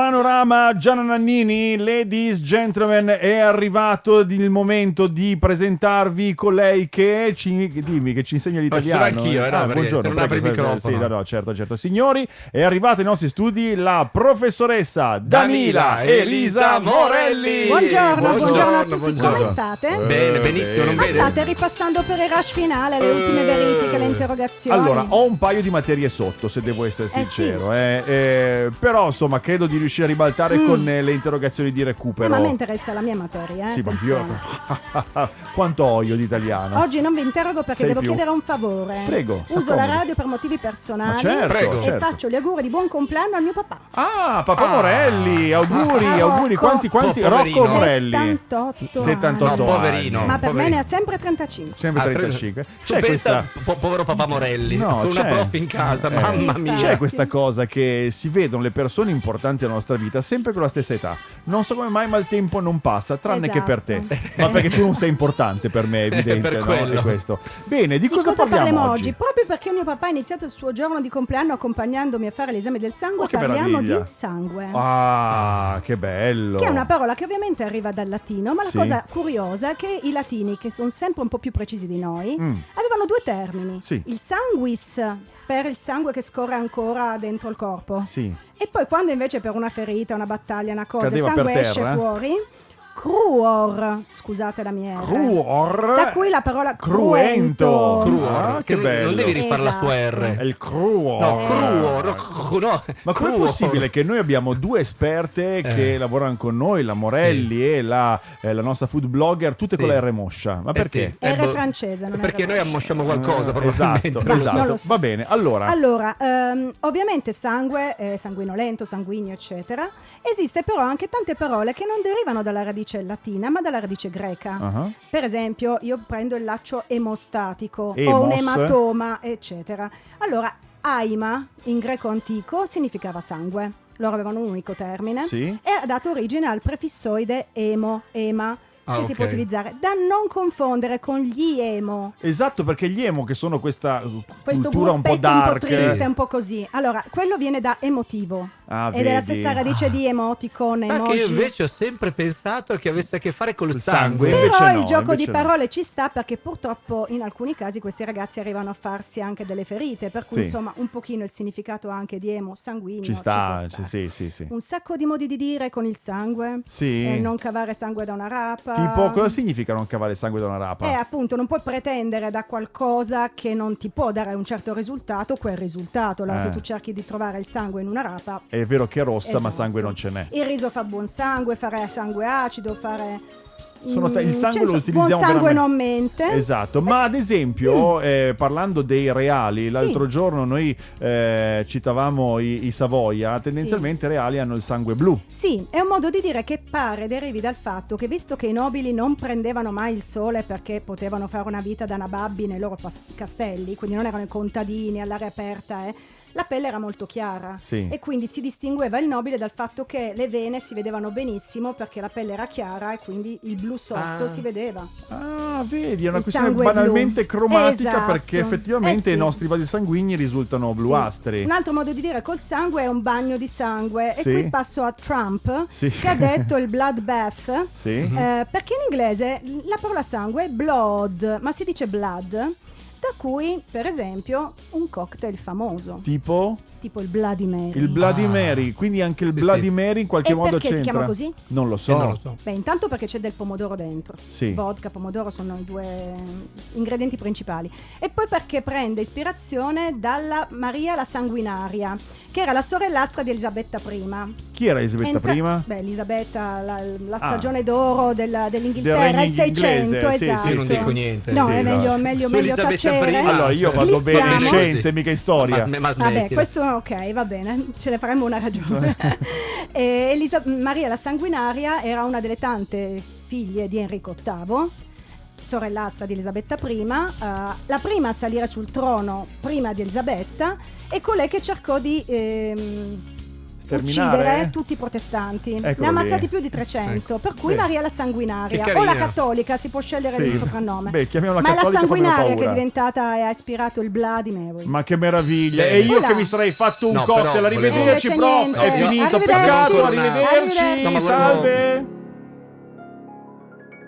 Panorama Gianna Nannini, ladies, gentlemen, è arrivato il momento di presentarvi colei che ci insegna l'italiano. Anch'io, buongiorno, prego, il microfono. Sì, no, certo. Signori, è arrivata ai nostri studi la professoressa Danila Elisa Morelli. Buongiorno a tutti, come state? Bene, benissimo, non bene. State ripassando per il rush finale, le ultime verifiche, le interrogazioni. Allora, ho un paio di materie sotto, se devo essere sincero, però insomma credo di riuscire a ribaltare con le interrogazioni di recupero. Ma a me interessa la mia materia, Sì, ma io quanto ho io di italiano? Oggi non vi interrogo perché devo chiedere un favore. Prego. Uso la radio per motivi personali. Ma certo, Prego. E faccio gli auguri di buon compleanno al mio papà. Ah, papà Morelli, auguri. Quanti? Poverino. Rocco Morelli. 78 No, poverino. Ma per me poverino. ne ha sempre 35. Sempre 35. Tu pensa, povero papà Morelli, No, con una c'è. prof in casa, mamma mia. C'è questa cosa che si vedono le persone importanti della nostra vita sempre con la stessa età. Non so come mai, ma il tempo non passa, tranne che per te. Ma perché tu non sei importante per me, è evidente, Per no? quello. È questo. Bene, di cosa parliamo oggi? Proprio perché mio papà ha iniziato il suo giorno di compleanno accompagnandomi a fare l'esame del sangue, Oh, che parliamo meraviglia. di sangue. Ah, che bello. Che è una parola che ovviamente arriva dal latino, ma la Sì. cosa curiosa è che i latini, che sono sempre un po' più precisi di noi, avevano due termini. Sì. Il sanguis, per il sangue che scorre ancora dentro il corpo. Sì. E poi quando invece per una ferita, una battaglia, una cosa, Cadeva il sangue per esce terra. fuori, cruor, scusate la mia R. Cruor. Da cui la parola Cruento. Cruor, che bello. Non devi rifare la sua Esatto. R. È il cruor. No, cruor, no. Ma com'è cruor. possibile che noi abbiamo due esperte che lavorano con noi, la Morelli e la nostra food blogger, tutte Sì. con la R moscia? Ma perché? R boh, francese, non perché R noi ammosciamo qualcosa, probabilmente. Esatto, Non esatto. lo so. Va bene, allora. Allora, ovviamente sangue, sanguinolento, sanguigno, eccetera. Esiste però anche tante parole che non derivano dalla radice latina, ma dalla radice greca. Ah. Per esempio, io prendo il laccio emostatico o un Emos. ematoma, eccetera. Allora, aima, in greco antico, significava sangue. Loro avevano un unico termine Sì. e ha dato origine al prefissoide emo, ema, che si può ok. utilizzare, da non confondere con gli emo. Esatto, perché gli emo, che sono questa Questo cultura un po' gruppetto un po' dark. triste, un po' così. Allora, quello viene da emotivo. Ah, ed è la vedi? stessa radice di emoticon, Sa che emoji. io invece ho sempre pensato che avesse a che fare col Col sangue. sangue. Invece Però no, il gioco invece di no. parole ci sta, perché purtroppo in alcuni casi questi ragazzi arrivano a farsi anche delle ferite, per cui Sì. insomma un pochino il significato anche di emo sanguigno Ci sta, può stare. sì. Un sacco di modi di dire con il sangue. Sì. Non cavare sangue da una rapa. Tipo, cosa significa non cavare sangue da una rapa? Appunto, non puoi pretendere da qualcosa che non ti può dare un certo risultato quel risultato. Allora, se tu cerchi di trovare il sangue in una rapa, È vero che è rossa, ma esatto. sangue non ce n'è. Il riso fa buon sangue, fare sangue acido, fare Il sangue lo utilizziamo buon sangue veramente. non mente. Esatto, ma ad esempio parlando dei reali, l'altro giorno noi citavamo i Savoia, tendenzialmente i reali hanno il sangue blu. Sì, è un modo di dire che pare derivi dal fatto che, visto che i nobili non prendevano mai il sole perché potevano fare una vita da nababbi nei loro castelli, quindi non erano i contadini all'aria aperta, la pelle era molto chiara. Sì. E quindi si distingueva il nobile dal fatto che le vene si vedevano benissimo perché la pelle era chiara e quindi il blu sotto si vedeva. Ah, vedi, è una Il questione sangue banalmente blu. cromatica, Esatto. perché effettivamente Sì. i nostri vasi sanguigni risultano bluastri. Sì. Un altro modo di dire col sangue è un bagno di sangue. Sì. E qui passo a Trump, Sì. che ha detto il bloodbath. Sì. Perché in inglese la parola sangue è blood, ma si dice blood, da cui per esempio un cocktail famoso, Tipo tipo il Bloody Mary. il Bloody Mary, quindi anche il Sì, Bloody sì. Mary in qualche E modo perché si c'entra. chiama così? Non lo so. Non lo so. Beh, intanto perché c'è del pomodoro dentro. Sì. Vodka, pomodoro sono i due ingredienti principali. E poi perché prende ispirazione dalla Maria la Sanguinaria, che era la sorellastra di Elisabetta I. Chi era Elisabetta prima? Beh, Elisabetta, la stagione d'oro dell'Inghilterra, regno il 600, inglese, sì, esatto. sì, Io non dico niente. No, Sì, è no. meglio Su Elisabetta tacere. I. Allora io vado bene in Glistiamo. scienze, mica in storia. Ma Vabbè, smetti. questo ok, va bene, ce ne faremo una ragione. Maria la Sanguinaria era una delle tante figlie di Enrico VIII, sorellastra di Elisabetta I, la prima a salire sul trono prima di Elisabetta, e colei che cercò di terminare? uccidere tutti i protestanti. Eccolo ne ha ammazzati lì. più di 300. Ecco. Per cui Beh. Maria la sanguinaria Che o la carina. cattolica, si può scegliere Sì. il soprannome. Beh, chiamiamola Ma è la cattolica, fa meno sanguinaria che è paura. diventata e ha ispirato il Bloody Mary. Ma che meraviglia! Bene. E io Voilà. che mi sarei fatto un No, cocktail, però arrivederci volevo- prof, niente. è finito, Arrivederci. peccato, Arrivederci. arrivederci, No, ma volevo- salve!